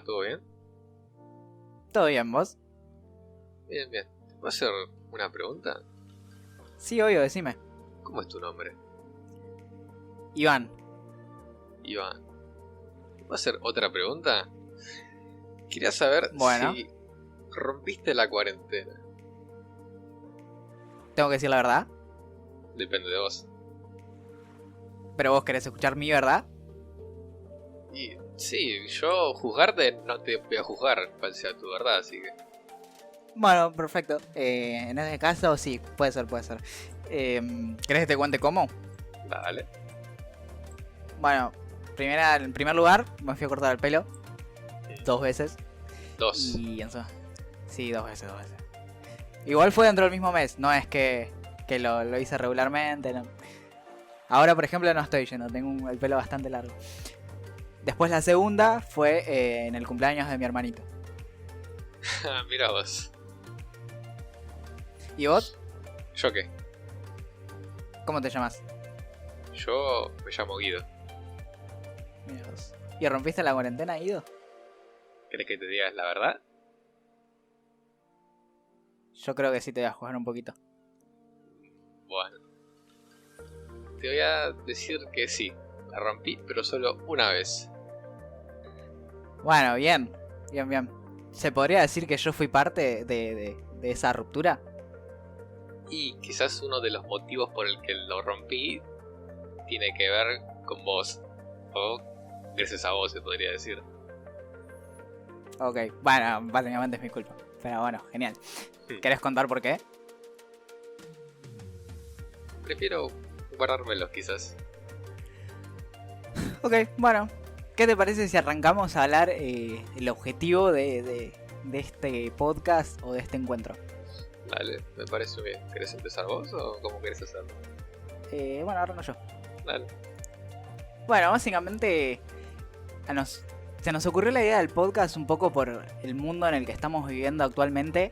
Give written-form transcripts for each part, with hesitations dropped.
va? ¿Todo bien? ¿Todo bien, vos? Bien, bien. ¿Te puedo hacer una pregunta? Sí, obvio, decime. ¿Cómo es tu nombre? Iván. Iván. ¿Te puedo hacer otra pregunta? Quería saber Bueno, si rompiste la cuarentena. tengo que decir la verdad. Depende de vos. Pero vos querés escuchar mi verdad. Y sí, yo juzgarte no te voy a juzgar cuál sea tu verdad, así que... Bueno, perfecto. En ese caso, sí, puede ser, puede ser. ¿Querés que te cuente cómo? Dale. Bueno, en primer lugar, me fui a cortar el pelo 2 veces. Dos. Y eso. Sí, 2 veces. Igual fue dentro del mismo mes, no es que lo hice regularmente. No. Ahora, por ejemplo, no estoy yendo, tengo el pelo bastante largo. Después la segunda fue en el cumpleaños de mi hermanito. Mira vos. ¿Y vos? ¿Yo qué? ¿Cómo te llamas? Yo me llamo Guido. Mira vos. ¿Y rompiste la cuarentena, Guido? ¿Querés que te digas la verdad? Yo creo que sí te voy a jugar un poquito. Bueno. Te voy a decir que sí. La rompí, pero solo una vez. Bueno, bien. Bien. ¿Se podría decir que yo fui parte de esa ruptura? Y quizás uno de los motivos por el que lo rompí tiene que ver con vos. O gracias a vos, se podría decir. Ok, bueno, básicamente es mi culpa. Pero bueno, genial. ¿Querés contar por qué? Prefiero guardármelos, quizás. Ok, bueno. ¿Qué te parece si arrancamos a hablar el objetivo de este podcast o de este encuentro? Dale, me parece bien. ¿Querés empezar vos o cómo querés hacerlo? Bueno, arranco yo. Dale. Bueno, básicamente se nos ocurrió la idea del podcast un poco por el mundo en el que estamos viviendo actualmente,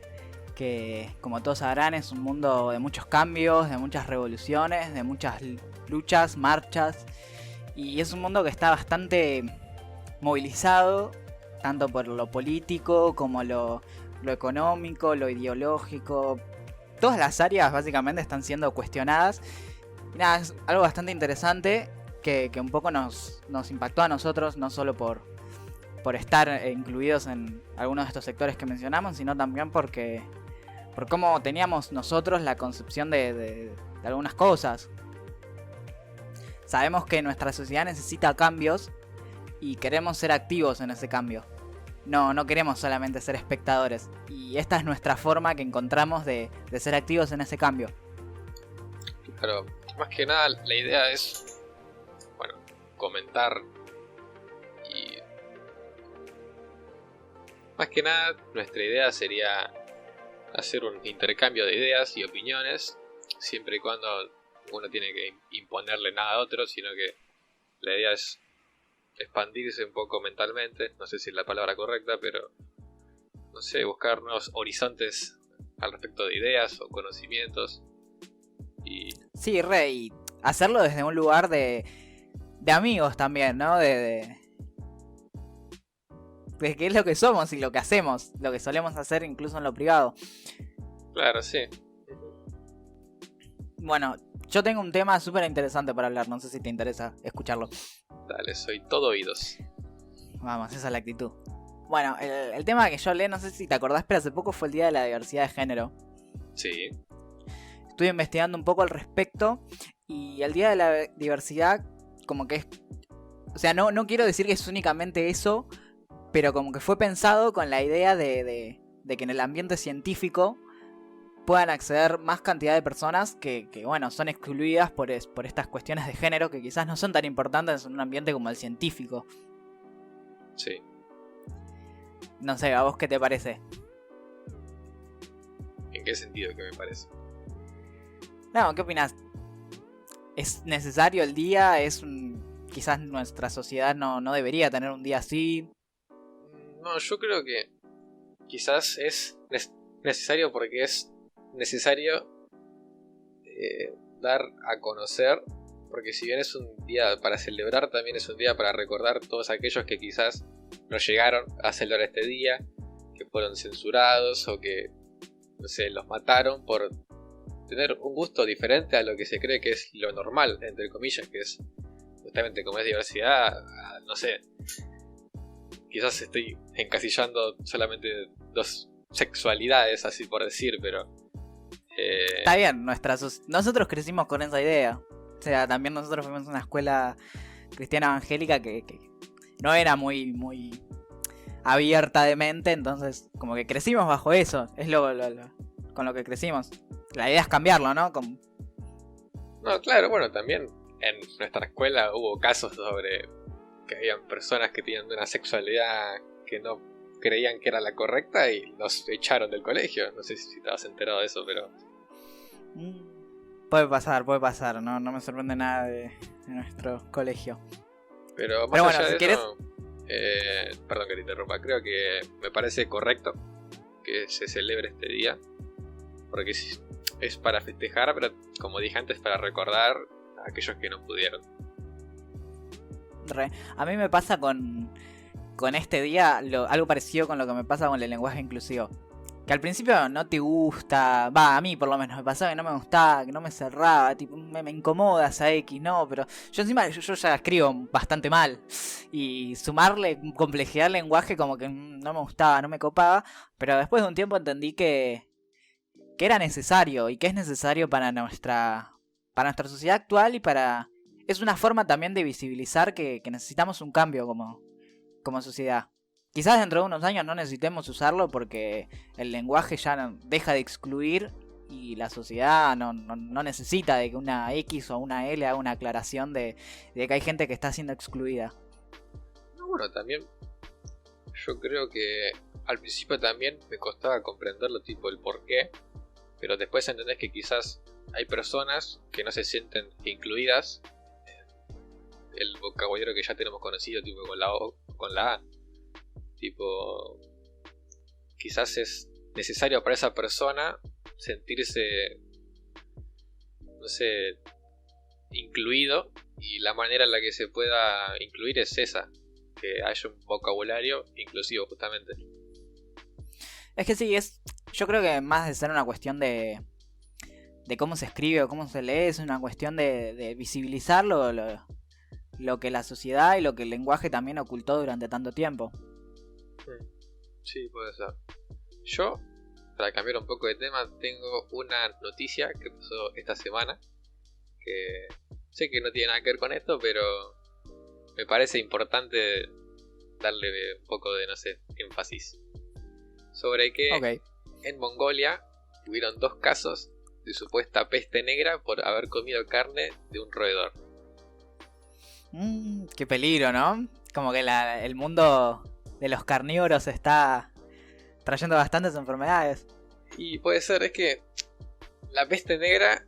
que como todos sabrán es un mundo de muchos cambios, de muchas revoluciones, de muchas luchas, marchas, y es un mundo que está bastante movilizado, tanto por lo político como lo económico, lo ideológico. Todas las áreas básicamente están siendo cuestionadas. Y nada, es algo bastante interesante que un poco nos impactó a nosotros, no solo por estar incluidos en algunos de estos sectores que mencionamos, sino también por cómo teníamos nosotros la concepción de algunas cosas. Sabemos que nuestra sociedad necesita cambios y queremos ser activos en ese cambio. No queremos solamente ser espectadores. Y esta es nuestra forma que encontramos de ser activos en ese cambio. Claro, más que nada la idea es, bueno, comentar y... Más que nada nuestra idea sería hacer un intercambio de ideas y opiniones, siempre y cuando uno tiene que imponerle nada a otro, sino que la idea es expandirse un poco mentalmente, no sé si es la palabra correcta, pero no sé, buscar nuevos horizontes al respecto de ideas o conocimientos. Y Sí, y hacerlo desde un lugar de amigos también, ¿no? De qué es lo que somos y lo que hacemos, lo que solemos hacer incluso en lo privado. claro, sí. Bueno, yo tengo un tema súper interesante para hablar, no sé si te interesa escucharlo. Dale, soy todo oídos. Vamos, esa es la actitud. Bueno, el tema que yo hablé, no sé si te acordás, pero hace poco fue el Día de la Diversidad de Género. Sí. Estuve investigando un poco al respecto y el Día de la Diversidad como que es... O sea, no quiero decir que es únicamente eso, pero como que fue pensado con la idea de que en el ambiente científico puedan acceder más cantidad de personas que bueno, son excluidas por estas cuestiones de género que quizás no son tan importantes en un ambiente como el científico. Sí. No sé, ¿a vos qué te parece? ¿En qué sentido que me parece? No, ¿qué opinás? ¿Es necesario el día? Quizás nuestra sociedad no debería tener un día así. No, yo creo que quizás es necesario porque es necesario dar a conocer, porque si bien es un día para celebrar, también es un día para recordar todos aquellos que quizás no llegaron a celebrar este día, que fueron censurados o que, no sé, los mataron por tener un gusto diferente a lo que se cree que es lo normal, entre comillas, que es justamente como es diversidad, no sé, quizás estoy encasillando solamente dos sexualidades, así por decir, pero... Está bien, nosotros crecimos con esa idea. O sea, también nosotros fuimos a una escuela cristiana evangélica que no era muy abierta de mente, entonces como que crecimos bajo eso, es con lo que crecimos. La idea es cambiarlo, ¿no? No, claro, bueno, también en nuestra escuela hubo casos sobre que habían personas que tenían una sexualidad que no creían que era la correcta y los echaron del colegio. No sé si estabas enterado de eso, pero... Puede pasar, no me sorprende nada de nuestro colegio. Pero más allá bueno, si de eso, perdón que te interrumpa, creo que me parece correcto que se celebre este día, porque es para festejar, pero como dije antes, para recordar a aquellos que no pudieron. A mí me pasa con este día algo parecido con lo que me pasa con el lenguaje inclusivo. Que al principio no te gusta, a mí por lo menos me pasaba que no me gustaba, que no me cerraba, tipo, me incomoda esa X, no, pero yo encima yo ya escribo bastante mal. Y sumarle complejidad al lenguaje como que no me gustaba, no me copaba, pero después de un tiempo entendí que era necesario y que es necesario para nuestra sociedad actual y es una forma también de visibilizar que necesitamos un cambio como sociedad. Quizás dentro de unos años no necesitemos usarlo porque el lenguaje ya deja de excluir y la sociedad no necesita de que una X o una L haga una aclaración de que hay gente que está siendo excluida. Bueno, también yo creo que al principio también me costaba comprenderlo, tipo el por qué, pero después entendés que quizás hay personas que no se sienten incluidas en el vocabulario que ya tenemos conocido, tipo con la O, con la A. Tipo, quizás es necesario para esa persona sentirse, no sé, incluido, y la manera en la que se pueda incluir es esa, que haya un vocabulario inclusivo justamente. Es que sí, yo creo que más de ser una cuestión de cómo se escribe o cómo se lee, es una cuestión de visibilizar lo que la sociedad y lo que el lenguaje también ocultó durante tanto tiempo. Sí, puede ser. Yo, para cambiar un poco de tema, tengo una noticia que pasó esta semana, que sé que no tiene nada que ver con esto, pero me parece importante darle un poco de, no sé, énfasis. Sobre que en Mongolia hubieron 2 casos de supuesta peste negra por haber comido carne de un roedor. Qué peligro, ¿no? Como que el mundo de los carnívoros está trayendo bastantes enfermedades. Y puede ser, es que la peste negra,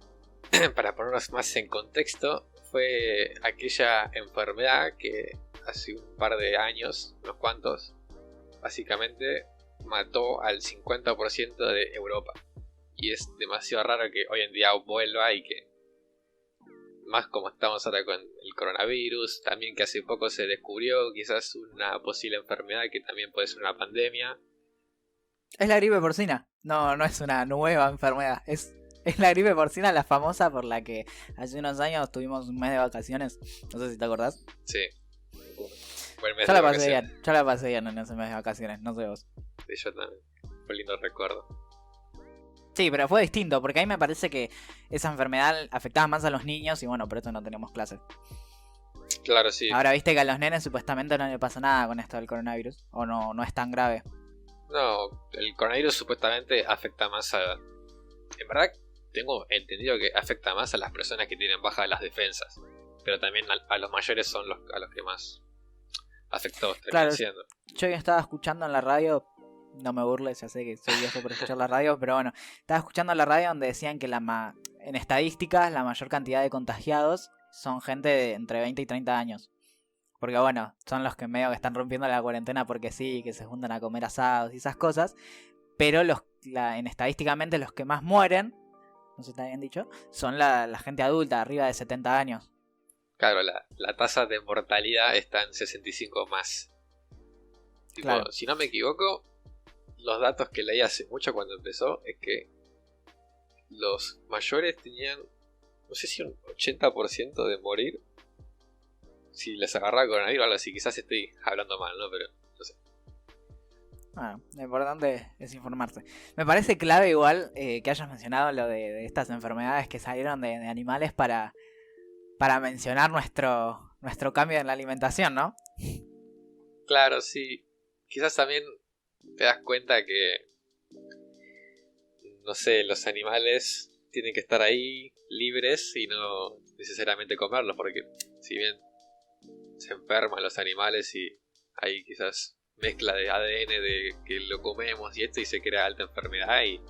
para ponernos más en contexto, fue aquella enfermedad que hace un par de años, unos cuantos, básicamente mató al 50% de Europa. Y es demasiado raro que hoy en día vuelva, y que más como estamos ahora con el coronavirus, también que hace poco se descubrió quizás una posible enfermedad que también puede ser una pandemia. Es la gripe porcina, no es una nueva enfermedad, es la gripe porcina, la famosa por la que hace unos años tuvimos un mes de vacaciones, no sé si te acordás. Sí. Yo la pasé bien en ese mes de vacaciones, no sé vos. Sí, yo también, fue un lindo recuerdo. Sí, pero fue distinto, porque ahí me parece que esa enfermedad afectaba más a los niños y bueno, por eso no tenemos clases. Claro, sí. Ahora viste que a los nenes supuestamente no le pasa nada con esto del coronavirus, o no es tan grave. No, el coronavirus supuestamente afecta más a... En verdad, tengo entendido que afecta más a las personas que tienen bajas las defensas, pero también a los mayores son a los que más afectados terminan siendo. Yo estaba escuchando en la radio, no me burles, ya sé que soy viejo por escuchar la radio, pero bueno, estaba escuchando en la radio donde decían que en estadísticas la mayor cantidad de contagiados son gente de entre 20 y 30 años. Porque bueno, son los que medio que están rompiendo la cuarentena porque sí, que se juntan a comer asados y esas cosas. Pero estadísticamente los que más mueren, no sé si está bien dicho, son la gente adulta, arriba de 70 años. Claro, la tasa de mortalidad está en 65 más. Tipo, Claro. si no me equivoco, los datos que leí hace mucho cuando empezó es que los mayores tenían, no sé si un 80% de morir si les agarraba coronavirus o algo así. Quizás estoy hablando mal, ¿no? Pero no sé. Bueno, lo importante es informarse. Me parece clave igual que hayas mencionado lo de estas enfermedades que salieron de animales para mencionar nuestro cambio en la alimentación, ¿no? Claro, sí. Quizás también te das cuenta que, no sé, los animales tienen que estar ahí libres y no necesariamente comerlos, porque si bien se enferman los animales y hay quizás mezcla de ADN de que lo comemos y esto y se crea alta enfermedad y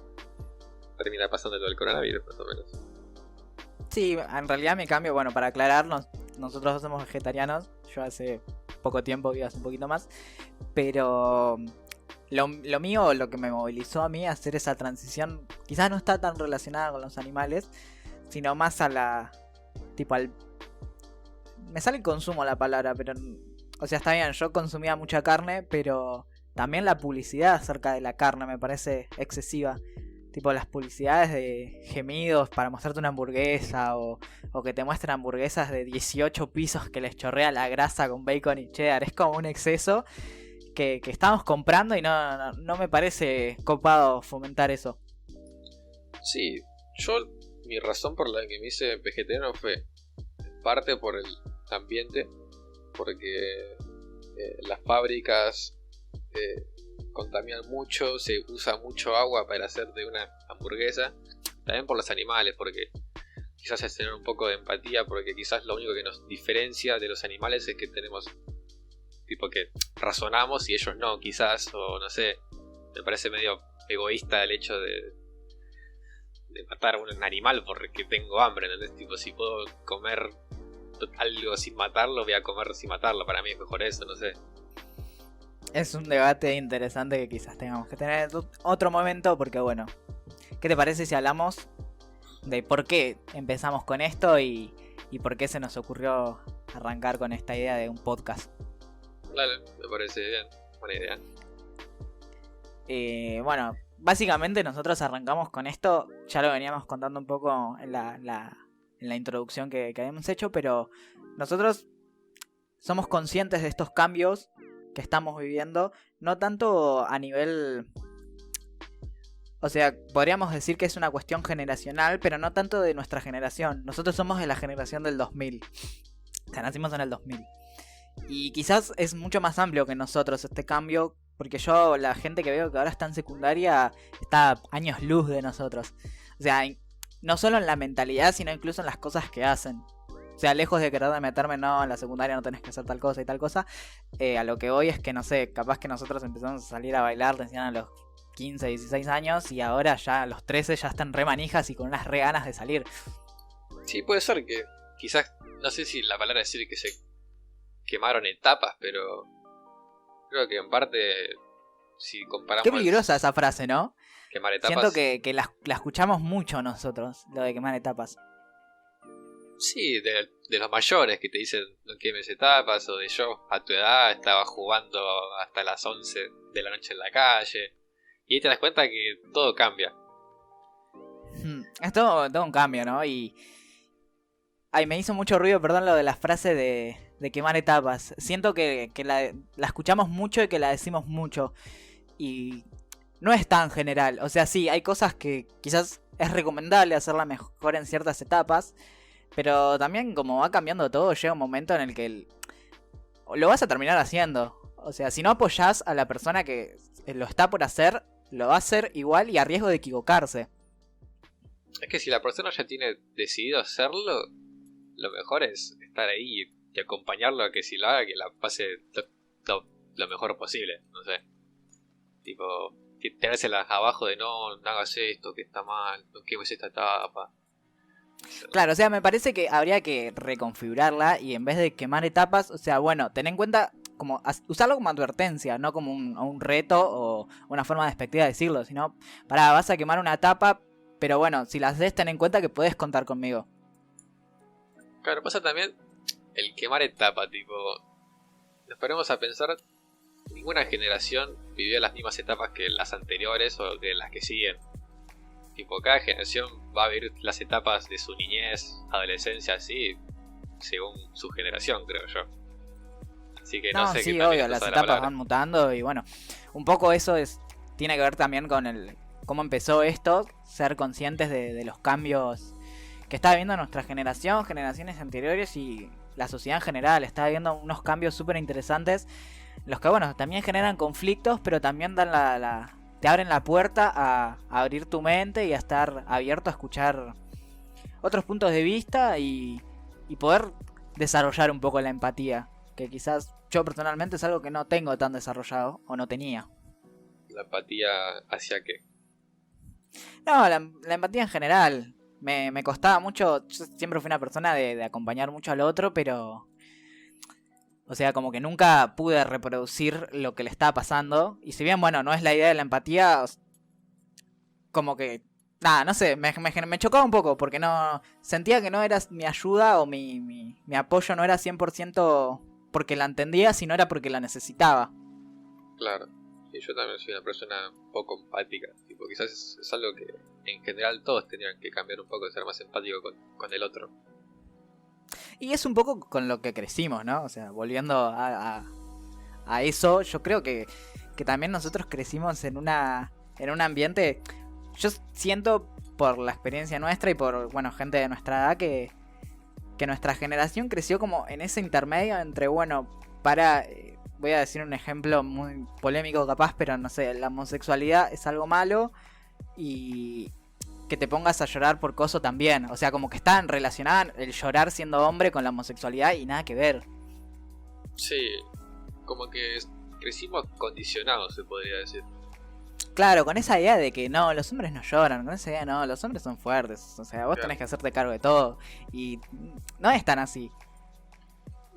termina pasando todo el coronavirus, más o menos. Sí, en realidad mi cambio, bueno, para aclararnos, nosotros dos somos vegetarianos, yo hace poco tiempo, hace un poquito más, pero lo mío, lo que me movilizó a mí a hacer esa transición, quizás no está tan relacionada con los animales, sino más a la, tipo al... Me sale el consumo la palabra, pero... O sea, está bien, yo consumía mucha carne, pero también la publicidad acerca de la carne me parece excesiva. Tipo las publicidades de gemidos para mostrarte una hamburguesa o que te muestran hamburguesas de 18 pisos que les chorrea la grasa con bacon y cheddar. Es como un exceso que estamos comprando y no me parece copado fomentar eso. Sí, yo mi razón por la que me hice vegetariano fue en parte por el ambiente, porque las fábricas contaminan mucho, se usa mucho agua para hacer de una hamburguesa, también por los animales, porque quizás es tener un poco de empatía, porque quizás lo único que nos diferencia de los animales es que tenemos, tipo que razonamos y ellos no, quizás, o no sé, me parece medio egoísta el hecho de matar a un animal porque tengo hambre, ¿entendés? Tipo, si puedo comer algo sin matarlo, voy a comer sin matarlo, para mí es mejor eso, no sé. Es un debate interesante que quizás tengamos que tener en otro momento porque bueno, ¿qué te parece si hablamos de por qué empezamos con esto y por qué se nos ocurrió arrancar con esta idea de un podcast? Dale, me parece bien, buena idea. Bueno, básicamente nosotros arrancamos con esto, ya lo veníamos contando un poco en la introducción que habíamos hecho, pero nosotros somos conscientes de estos cambios que estamos viviendo, no tanto a nivel... O sea, podríamos decir que es una cuestión generacional, pero no tanto de nuestra generación. Nosotros somos de la generación del 2000. O sea, nacimos en el 2000. Y quizás es mucho más amplio que nosotros este cambio, porque yo, la gente que veo que ahora está en secundaria, está a años luz de nosotros. O sea, no solo en la mentalidad, sino incluso en las cosas que hacen. O sea, lejos de querer de meterme, no, en la secundaria no tenés que hacer tal cosa y tal cosa. A lo que voy es que, no sé, capaz que nosotros empezamos a salir a bailar recién a los 15, 16 años y ahora ya a los 13 ya están re manijas y con unas re ganas de salir. Sí, puede ser que quizás, no sé si la palabra decir que se quemaron etapas, pero creo que en parte, si comparamos... Qué peligrosa esa frase, ¿no? Quemar etapas. Siento que la escuchamos mucho nosotros, lo de quemar etapas. Sí, de los mayores que te dicen no quemes etapas, o de yo a tu edad estaba jugando hasta las 11 de la noche en la calle. Y ahí te das cuenta que todo cambia. Es todo un cambio, ¿no? Y... Ay, me hizo mucho ruido, perdón, lo de la frase de quemar etapas. Siento que la escuchamos mucho y que la decimos mucho. Y no es tan general. O sea, sí, hay cosas que quizás es recomendable hacerla mejor en ciertas etapas. Pero también como va cambiando todo, llega un momento en el que lo vas a terminar haciendo. O sea, si no apoyás a la persona que lo está por hacer, lo va a hacer igual y a riesgo de equivocarse. Es que si la persona ya tiene decidido hacerlo, lo mejor es estar ahí y acompañarlo a que si lo haga, que la pase lo mejor posible, no sé. Tipo, tirárselas abajo de no hagas esto, que está mal, no quemes esta etapa. Claro, o sea, me parece que habría que reconfigurarla y en vez de quemar etapas, o sea, bueno, ten en cuenta como usarlo como advertencia, no como un reto o una forma despectiva de decirlo, sino, vas a quemar una etapa, pero bueno, si las des, ten en cuenta que puedes contar conmigo. Claro, pasa también el quemar etapa, tipo, nos ponemos a pensar ninguna generación vivió las mismas etapas que las anteriores o que las que siguen. Tipo, cada generación va a vivir las etapas de su niñez, adolescencia, así, según su generación, creo yo. Así que no sé sí, qué obvio, las etapas van mutando y bueno, un poco eso tiene que ver también con cómo empezó esto, ser conscientes de los cambios que está viviendo nuestra generación, generaciones anteriores y la sociedad en general. Está viviendo unos cambios súper interesantes, los que bueno, también generan conflictos, pero también dan te abren la puerta a abrir tu mente y a estar abierto a escuchar otros puntos de vista y poder desarrollar un poco la empatía, que quizás yo personalmente es algo que no tengo tan desarrollado o no tenía. ¿La empatía hacia qué? No, la empatía en general. Me costaba mucho, yo siempre fui una persona de acompañar mucho al otro, pero... O sea, como que nunca pude reproducir lo que le estaba pasando. Y si bien, bueno, no es la idea de la empatía, como que... Nada, no sé, me chocaba un poco porque no... Sentía que no era mi ayuda o mi apoyo no era 100% porque la entendía, sino era porque la necesitaba. Claro. Y yo también soy una persona poco empática. Tipo, quizás es algo que en general todos tendrían que cambiar un poco, de ser más empático con el otro. Y es un poco con lo que crecimos, ¿no? O sea, volviendo a eso, yo creo que también nosotros crecimos en un ambiente... Yo siento por la experiencia nuestra y por, bueno, gente de nuestra edad que nuestra generación creció como en ese intermedio entre, bueno, voy a decir un ejemplo muy polémico capaz, pero no sé, la homosexualidad es algo malo y que te pongas a llorar por coso también. O sea, como que están relacionadas el llorar siendo hombre con la homosexualidad y nada que ver. Sí, como que crecimos condicionados, se podría decir. Claro, con esa idea de que no, los hombres no lloran, con esa idea no, los hombres son fuertes, o sea, vos tenés que hacerte cargo de todo. Y no es tan así.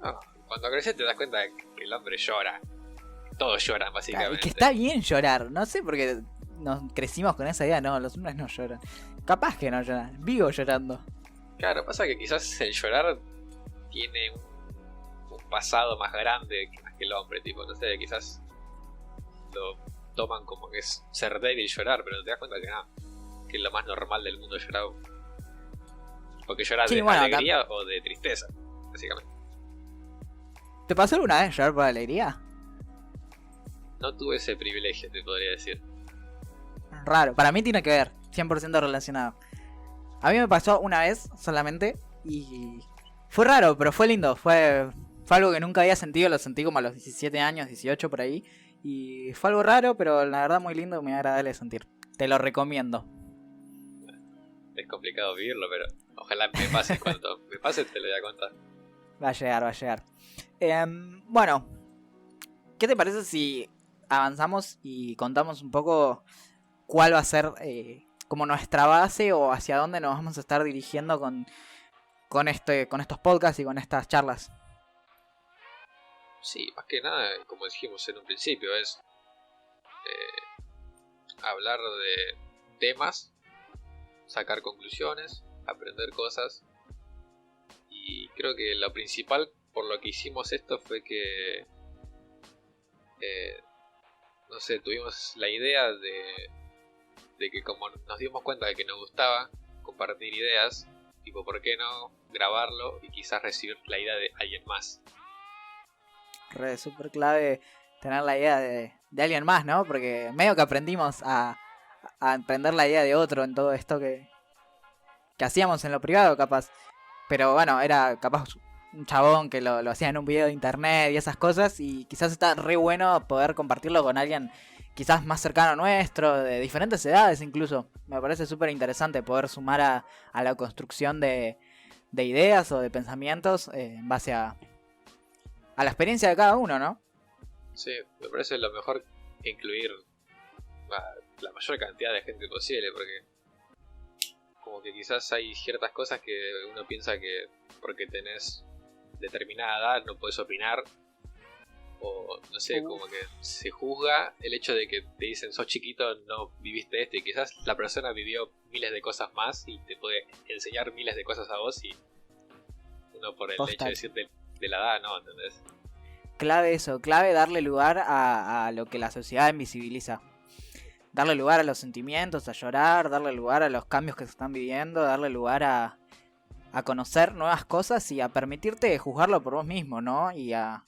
No, cuando creces te das cuenta de que el hombre llora. Todos lloran, básicamente. Y que está bien llorar, no sé por qué nos crecimos con esa idea, no, los hombres no lloran. Capaz que no lloran, vivo llorando. Claro, pasa que quizás el llorar tiene un pasado más grande que el hombre, tipo, no sé, quizás lo toman como que es ser débil llorar, pero te das cuenta que no, que es lo más normal del mundo llorar. Porque llorar de alegría o de tristeza, básicamente. ¿Te pasó alguna vez llorar por alegría? No tuve ese privilegio, te podría decir. Raro, para mí tiene que ver, 100% relacionado. A mí me pasó una vez solamente y fue raro, pero fue lindo, fue algo que nunca había sentido, lo sentí como a los 17 años, 18 por ahí. Y fue algo raro, pero la verdad muy lindo y muy agradable de sentir. Te lo recomiendo. Es complicado vivirlo, pero ojalá me pase. Cuando me pase te lo voy a contar. Va a llegar. Bueno, ¿qué te parece si avanzamos y contamos un poco cuál va a ser como nuestra base o hacia dónde nos vamos a estar dirigiendo con estos podcasts y con estas charlas? Sí, más que nada, como dijimos en un principio, es hablar de temas, sacar conclusiones, aprender cosas. Y creo que lo principal por lo que hicimos esto fue que, no sé, tuvimos la idea de que como nos dimos cuenta de que nos gustaba compartir ideas, tipo, ¿por qué no grabarlo y quizás recibir la idea de alguien más? Súper clave tener la idea de alguien más, ¿no? Porque medio que aprendimos a emprender la idea de otro en todo esto que hacíamos en lo privado, capaz. Pero bueno, era capaz un chabón que lo hacía en un video de internet y esas cosas. Y quizás está re bueno poder compartirlo con alguien quizás más cercano a nuestro, de diferentes edades incluso. Me parece súper interesante poder sumar a la construcción de ideas o de pensamientos en base a la experiencia de cada uno, ¿no? Sí, me parece lo mejor incluir la mayor cantidad de gente posible, porque como que quizás hay ciertas cosas que uno piensa que porque tenés determinada edad no podés opinar, o no sé, como que se juzga el hecho de que te dicen sos chiquito, no viviste esto, y quizás la persona vivió miles de cosas más y te puede enseñar miles de cosas a vos, y uno por el hecho de decirte de la edad, no, ¿entendés? clave eso, clave darle lugar a lo que la sociedad invisibiliza. Darle lugar a los sentimientos, a llorar, darle lugar a los cambios que se están viviendo, darle lugar a conocer nuevas cosas y a permitirte juzgarlo por vos mismo, ¿no? Y a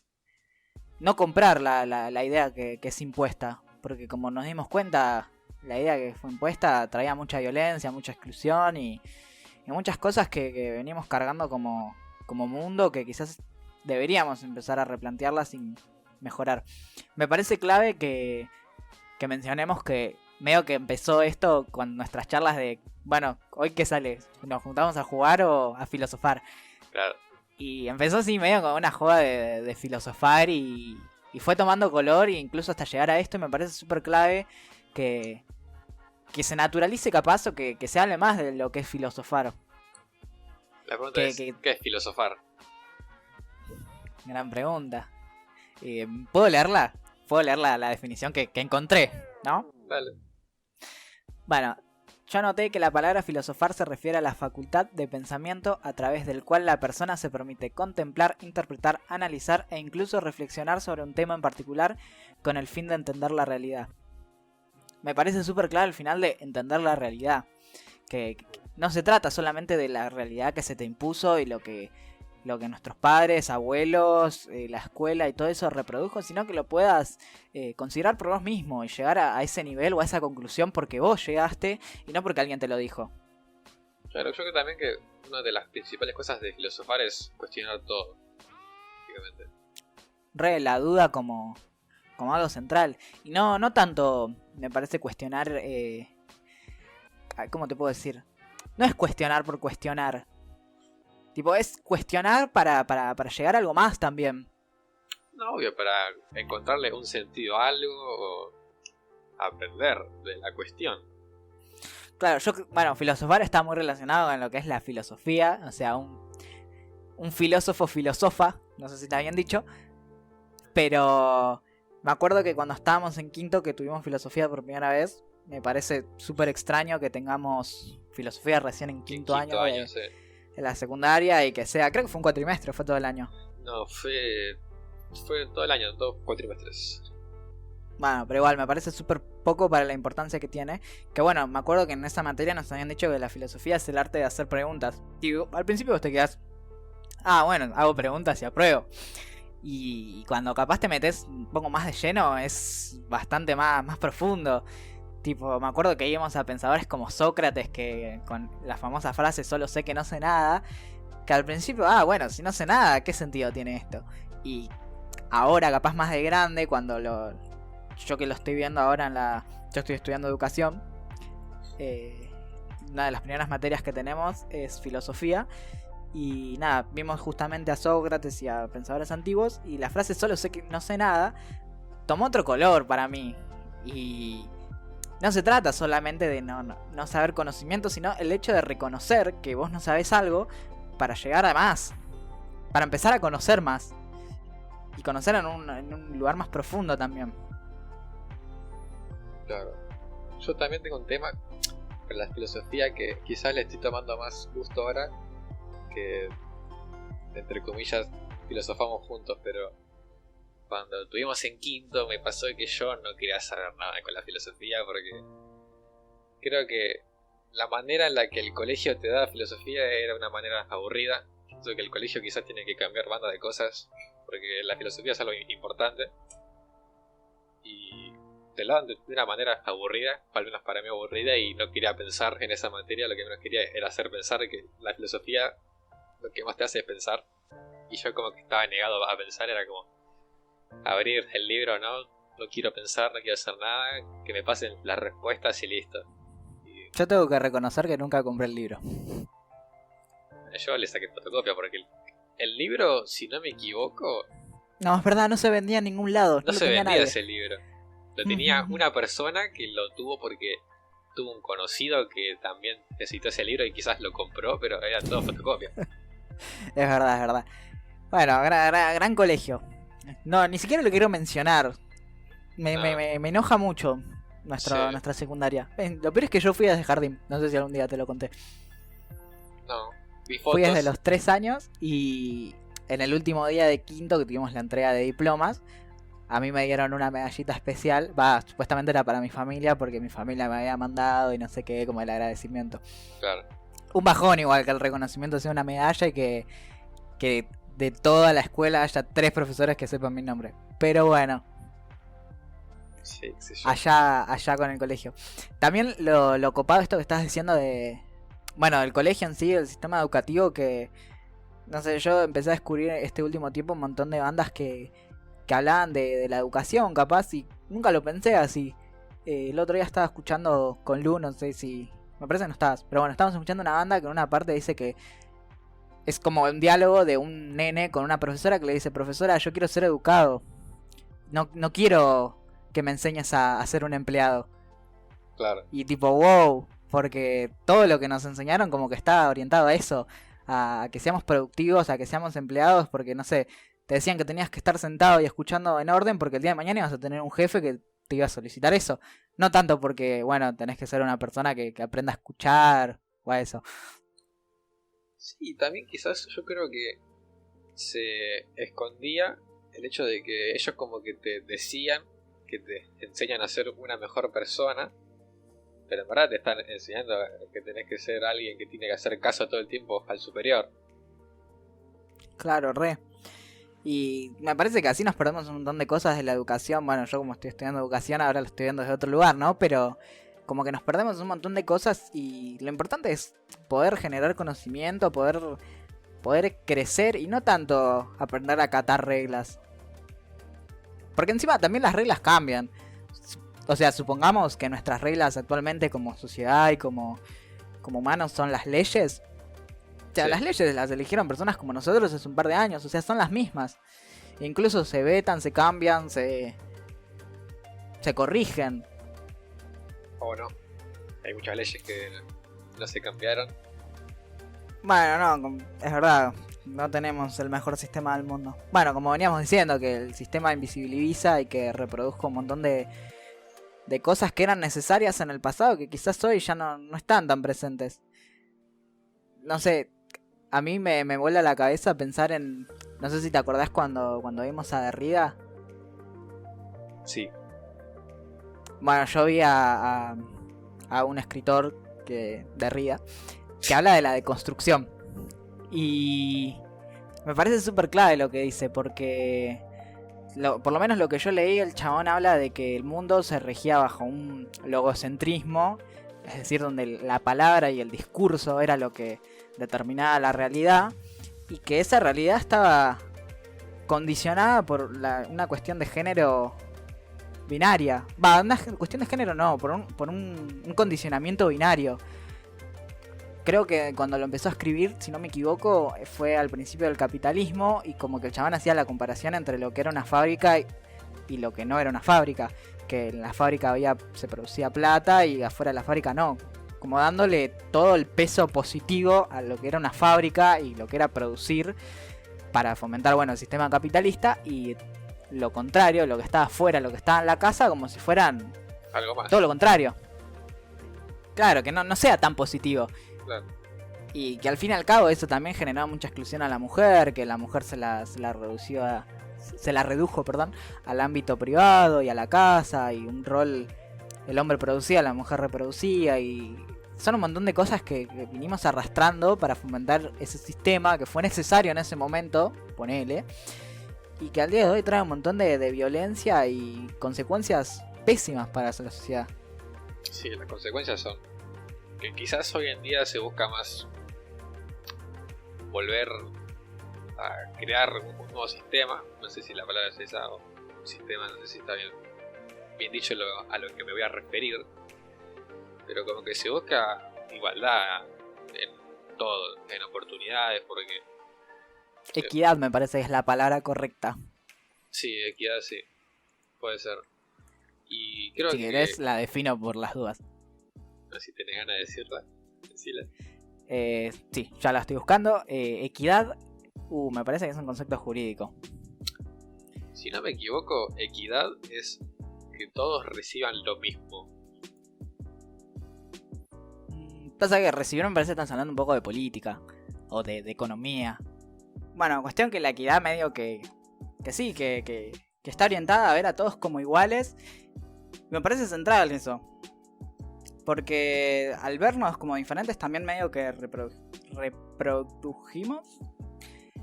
no comprar la idea que es impuesta. Porque como nos dimos cuenta, la idea que fue impuesta traía mucha violencia, mucha exclusión y muchas cosas que venimos cargando como mundo que quizás deberíamos empezar a replantearlas y mejorar. Me parece clave que mencionemos que medio que empezó esto con nuestras charlas de, bueno, ¿hoy qué sale? ¿Nos juntamos a jugar o a filosofar? Claro. Y empezó así medio con una joda de filosofar y fue tomando color e incluso hasta llegar a esto. Y me parece súper clave que se naturalice capaz o que se hable más de lo que es filosofar. La pregunta es, ¿qué es filosofar? Gran pregunta. ¿Puedo leerla? Puedo leer la definición que encontré, ¿no? Dale. Bueno, yo noté que la palabra filosofar se refiere a la facultad de pensamiento a través del cual la persona se permite contemplar, interpretar, analizar e incluso reflexionar sobre un tema en particular con el fin de entender la realidad. Me parece súper claro al final de entender la realidad. Que no se trata solamente de la realidad que se te impuso y lo que nuestros padres, abuelos, la escuela y todo eso reprodujo, sino que lo puedas considerar por vos mismo y llegar a ese nivel o a esa conclusión porque vos llegaste y no porque alguien te lo dijo. Claro, yo creo también que una de las principales cosas de filosofar es cuestionar todo, básicamente. La duda como algo central. Y no tanto, me parece cuestionar... ¿cómo te puedo decir? No es cuestionar por cuestionar. Tipo, es cuestionar para llegar a algo más también. No, obvio, para encontrarle un sentido a algo o aprender de la cuestión. Claro, filosofar está muy relacionado con lo que es la filosofía. O sea, un filósofo filosofa, no sé si está bien dicho. Pero me acuerdo que cuando estábamos en quinto, que tuvimos filosofía por primera vez, me parece súper extraño que tengamos filosofía recién en quinto año Sí. En la secundaria y que sea, creo que fue un cuatrimestre, fue todo el año. No, fue todo el año, 2 cuatrimestres. Bueno, pero igual me parece súper poco para la importancia que tiene. Que bueno, me acuerdo que en esa materia nos habían dicho que la filosofía es el arte de hacer preguntas. Digo, al principio vos te quedás, bueno, hago preguntas y apruebo. Y cuando capaz te metes un poco más de lleno es bastante más profundo. Tipo, me acuerdo que íbamos a pensadores como Sócrates, que con la famosa frase solo sé que no sé nada, que al principio, bueno, si no sé nada, ¿qué sentido tiene esto? Y ahora, capaz más de grande, cuando yo que lo estoy viendo ahora yo estoy estudiando educación, una de las primeras materias que tenemos es filosofía, y nada, vimos justamente a Sócrates y a pensadores antiguos, y la frase solo sé que no sé nada, tomó otro color para mí, y... No se trata solamente de no saber conocimiento, sino el hecho de reconocer que vos no sabés algo para llegar a más. Para empezar a conocer más. Y conocer en un lugar más profundo también. Claro. Yo también tengo un tema con la filosofía que quizás le estoy tomando más gusto ahora. Que, entre comillas, filosofamos juntos, pero... Cuando estuvimos en quinto me pasó que yo no quería saber nada con la filosofía porque creo que la manera en la que el colegio te da filosofía era una manera aburrida. Pienso que el colegio quizás tiene que cambiar banda de cosas porque la filosofía es algo importante y te la dan de una manera aburrida, al menos para mí aburrida, y no quería pensar en esa materia. Lo que menos quería era hacer pensar, que la filosofía lo que más te hace es pensar, y yo como que estaba negado a pensar. Era como abrir el libro, no quiero pensar, no quiero hacer nada, que me pasen las respuestas y listo. Yo tengo que reconocer que nunca compré el libro. Yo le saqué fotocopia porque el libro, si no me equivoco... No, es verdad, no se vendía en ningún lado. No se vendía nadie. Ese libro. Lo tenía una persona que lo tuvo porque tuvo un conocido que también necesitó ese libro y quizás lo compró, pero era todo fotocopia. Es verdad. Bueno, gran colegio. No, ni siquiera lo quiero mencionar. Me enoja mucho nuestra secundaria. Lo peor es que yo fui desde jardín. No sé si algún día te lo conté. No, vi fotos. Fui desde los 3 años y en el último día de quinto que tuvimos la entrega de diplomas, a mí me dieron una medallita especial. Supuestamente era para mi familia porque mi familia me había mandado y no sé qué, como el agradecimiento. Claro. Un bajón igual que el reconocimiento sea una medalla y que de toda la escuela haya 3 profesores que sepan mi nombre. Pero bueno, Sí, qué sé yo. allá con el colegio. También lo copado esto que estás diciendo de... Bueno, el colegio en sí, el sistema educativo que... No sé, yo empecé a descubrir este último tiempo un montón de bandas que hablaban de la educación, capaz, y nunca lo pensé así. El otro día estaba escuchando con Lu, no sé si... Me parece que no estabas, pero bueno, estábamos escuchando una banda que en una parte dice que es como un diálogo de un nene con una profesora que le dice: profesora, yo quiero ser educado. No quiero que me enseñes a ser un empleado. Claro. Y tipo, wow, porque todo lo que nos enseñaron como que está orientado a eso, a que seamos productivos, a que seamos empleados, porque no sé, te decían que tenías que estar sentado y escuchando en orden porque el día de mañana ibas a tener un jefe que te iba a solicitar eso. No tanto porque, bueno, tenés que ser una persona que aprenda a escuchar o a eso. Sí, también quizás yo creo que se escondía el hecho de que ellos como que te decían que te enseñan a ser una mejor persona, pero en verdad te están enseñando que tenés que ser alguien que tiene que hacer caso todo el tiempo al superior. Claro, re. Y me parece que así nos perdemos un montón de cosas de la educación. Bueno, yo como estoy estudiando educación, ahora lo estoy viendo desde otro lugar, ¿no? Pero como que nos perdemos un montón de cosas y lo importante es poder generar conocimiento, poder crecer y no tanto aprender a acatar reglas. Porque encima también las reglas cambian. O sea, supongamos que nuestras reglas actualmente como sociedad y como humanos son las leyes. O sea, Sí. las leyes las eligieron personas como nosotros hace un par de años, o sea, son las mismas. E incluso se vetan, se cambian, se corrigen. O no. Hay muchas leyes que no se cambiaron. Bueno, no, es verdad, no tenemos el mejor sistema del mundo. Bueno, como veníamos diciendo, que el sistema invisibiliza y que reproduzca un montón de cosas que eran necesarias en el pasado, que quizás hoy ya no están tan presentes. No sé, a mí me vuela la cabeza pensar en... No sé si te acordás cuando vimos a Derrida. Sí. Bueno, yo vi a un escritor Derrida que habla de la deconstrucción. Y me parece súper clave lo que dice, porque por lo menos lo que yo leí, el chabón habla de que el mundo se regía bajo un logocentrismo, es decir, donde la palabra y el discurso era lo que determinaba la realidad, y que esa realidad estaba condicionada por una cuestión de género binaria. Una cuestión de género no, por un condicionamiento binario. Creo que cuando lo empezó a escribir, si no me equivoco, fue al principio del capitalismo, y como que el chabón hacía la comparación entre lo que era una fábrica y lo que no era una fábrica. Que en la fábrica se producía plata y afuera de la fábrica no. Como dándole todo el peso positivo a lo que era una fábrica y lo que era producir para fomentar, bueno, el sistema capitalista, y lo contrario, lo que estaba afuera, lo que estaba en la casa, como si fueran Algo más. todo lo contrario. Claro, que no sea tan positivo. Claro. Y que al fin y al cabo eso también generaba mucha exclusión a la mujer, que la mujer se la redujo, al ámbito privado y a la casa, y un rol, el hombre producía, la mujer reproducía, y son un montón de cosas que vinimos arrastrando para fomentar ese sistema que fue necesario en ese momento, ponele, y que al día de hoy trae un montón de violencia y consecuencias pésimas para la sociedad. Sí, las consecuencias son que quizás hoy en día se busca más volver a crear un nuevo sistema. No sé si la palabra es esa o un sistema, no sé si está bien dicho a lo que me voy a referir. Pero como que se busca igualdad en todo, en oportunidades, porque... Equidad me parece que es la palabra correcta. Sí, equidad sí, puede ser. Y creo Si que... querés la defino por las dudas. No sé si tenés ganas de decirla, decila. Sí, ya la estoy buscando. Equidad, me parece que es un concepto jurídico. Si no me equivoco, equidad es que todos reciban lo mismo. Pasa que recibir me parece que están hablando un poco de política o de economía. bueno, cuestión que la equidad medio que sí, que está orientada a ver a todos como iguales. Me parece central eso. Porque al vernos como diferentes también medio que reprodujimos.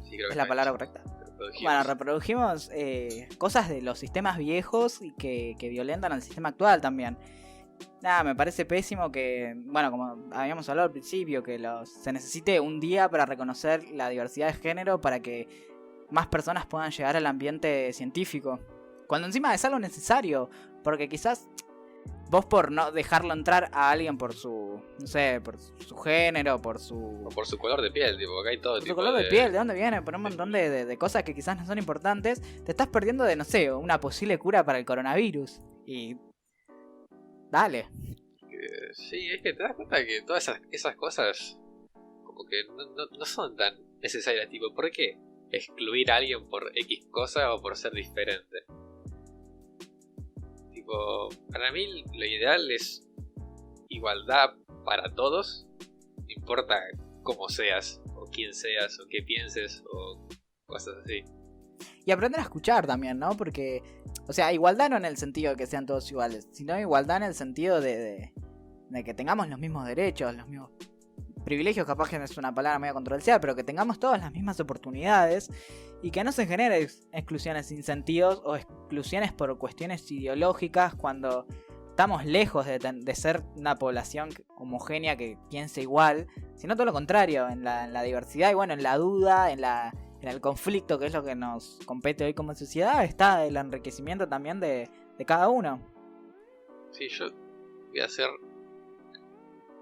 Sí, creo que ¿Es la palabra correcta? Bueno, reprodujimos cosas de los sistemas viejos y que violentan al sistema actual también. Nada, me parece pésimo que, bueno, como habíamos hablado al principio, que se necesite un día para reconocer la diversidad de género para que más personas puedan llegar al ambiente científico. Cuando encima es algo necesario, porque quizás vos por no dejarlo entrar a alguien por su, no sé, por su género, por su... O por su color de piel, tipo, acá hay todo por tipo su color de piel, de dónde viene, por un montón de cosas que quizás no son importantes, te estás perdiendo de, no sé, una posible cura para el coronavirus. Y... dale. Sí, es que te das cuenta que todas esas cosas como que no son tan necesarias, tipo, ¿por qué excluir a alguien por X cosa o por ser diferente? Tipo, para mí lo ideal es igualdad para todos, no importa cómo seas, o quién seas, o qué pienses, o cosas así. Y aprender a escuchar también, ¿no? Porque, o sea, igualdad no en el sentido de que sean todos iguales, sino igualdad en el sentido de que tengamos los mismos derechos, los mismos privilegios, capaz que no es una palabra medio controversial, pero que tengamos todas las mismas oportunidades y que no se generen exclusiones sin sentidos o exclusiones por cuestiones ideológicas cuando estamos lejos de ser una población homogénea que piense igual, sino todo lo contrario, en la diversidad y bueno, en la duda, en el conflicto, que es lo que nos compete hoy como sociedad, está el enriquecimiento también de cada uno. Sí, yo voy a hacer,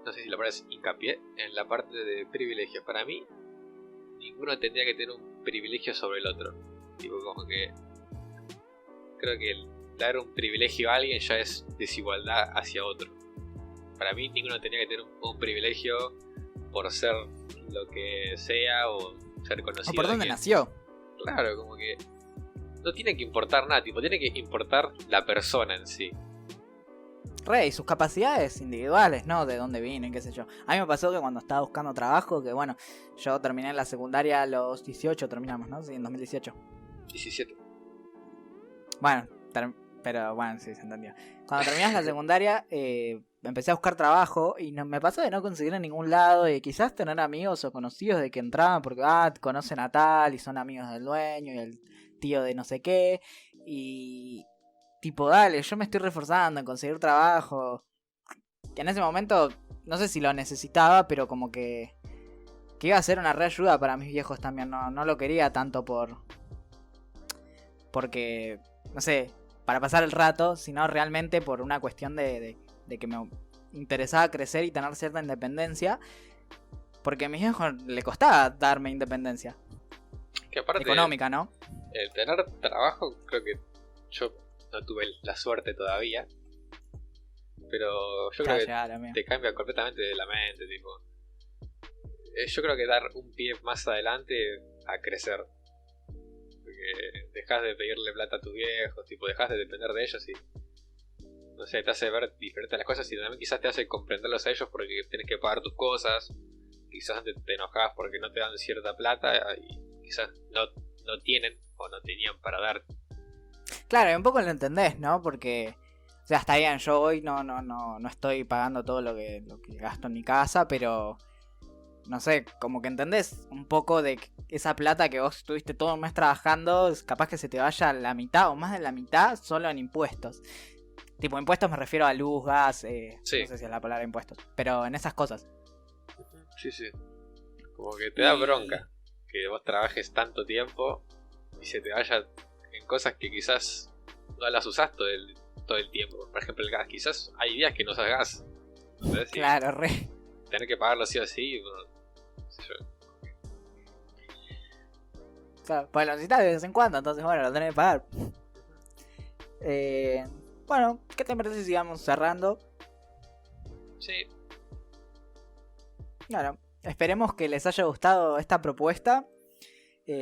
no sé si la palabra es hincapié, en la parte de privilegios. Para mí, ninguno tendría que tener un privilegio sobre el otro. Tipo, como que creo que el dar un privilegio a alguien ya es desigualdad hacia otro. Para mí, ninguno tendría que tener un privilegio por ser lo que sea o ser conocido. O por dónde nació. Claro, como que no tiene que importar nada, tipo, tiene que importar la persona en sí. Y sus capacidades individuales, ¿no? De dónde vienen, qué sé yo. A mí me pasó que cuando estaba buscando trabajo, que bueno, yo terminé la secundaria a los 18, terminamos, ¿no? Sí, en 2018. 17. Bueno, pero bueno, sí, se entendió. Cuando terminas la secundaria, empecé a buscar trabajo y me pasó de no conseguir en ningún lado y quizás tener amigos o conocidos de que entraban porque, conocen a tal y son amigos del dueño y el tío de no sé qué y... tipo, dale, yo me estoy reforzando en conseguir trabajo. Que en ese momento, no sé si lo necesitaba, pero como que iba a ser una reayuda para mis viejos también. No lo quería tanto porque, no sé, para pasar el rato, sino realmente por una cuestión de que me interesaba crecer y tener cierta independencia. Porque a mis viejos le costaba darme independencia. Que aparte, económica, ¿no? El tener trabajo, creo que yo no tuve la suerte todavía, pero yo creo que te cambia completamente de la mente, tipo. Yo creo que dar un pie más adelante a crecer, porque dejas de pedirle plata a tus viejos, tipo, dejas de depender de ellos y no sé, te hace ver diferentes las cosas y también quizás te hace comprenderlos a ellos porque tienes que pagar tus cosas, quizás te enojas porque no te dan cierta plata y quizás no tienen o no tenían para dar. Claro, y un poco lo entendés, ¿no? Porque, o sea, está bien, yo hoy no estoy pagando todo lo que gasto en mi casa, pero, no sé, como que entendés un poco de esa plata que vos estuviste todo un mes trabajando, es capaz que se te vaya la mitad o más de la mitad solo en impuestos. Tipo, impuestos me refiero a luz, gas, sí. No sé si es la palabra impuestos, pero en esas cosas. Sí. Como que te da bronca que vos trabajes tanto tiempo y se te vaya en cosas que quizás no las usás todo el tiempo. Por ejemplo, el gas. Quizás hay días que no usas gas. ¿Sabes? Claro, Tener que pagarlo sí o sí. Bueno, no sé yo. Claro, pues lo necesitas de vez en cuando, entonces bueno, lo tenés que pagar. Bueno, ¿qué te parece si sigamos cerrando? Sí. Bueno, esperemos que les haya gustado esta propuesta.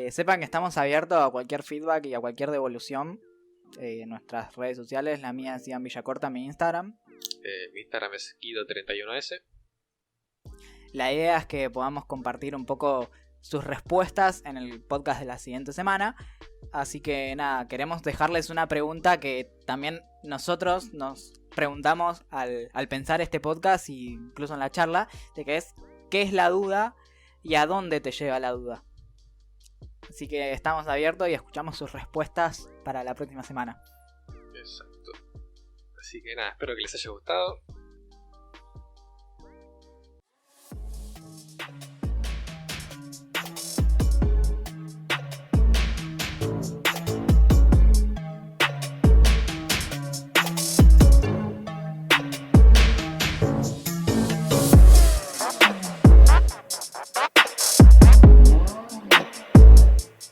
Sepan que estamos abiertos a cualquier feedback y a cualquier devolución. En nuestras redes sociales, la mía es Ian Villacorta, mi Instagram. Mi Instagram es Guido31S. La idea es que podamos compartir un poco sus respuestas en el podcast de la siguiente semana. Así que nada, queremos dejarles una pregunta que también nosotros nos preguntamos al pensar este podcast e incluso en la charla, de que es, ¿qué es la duda y a dónde te lleva la duda? Así que estamos abiertos y escuchamos sus respuestas para la próxima semana. Exacto. Así que nada, espero que les haya gustado.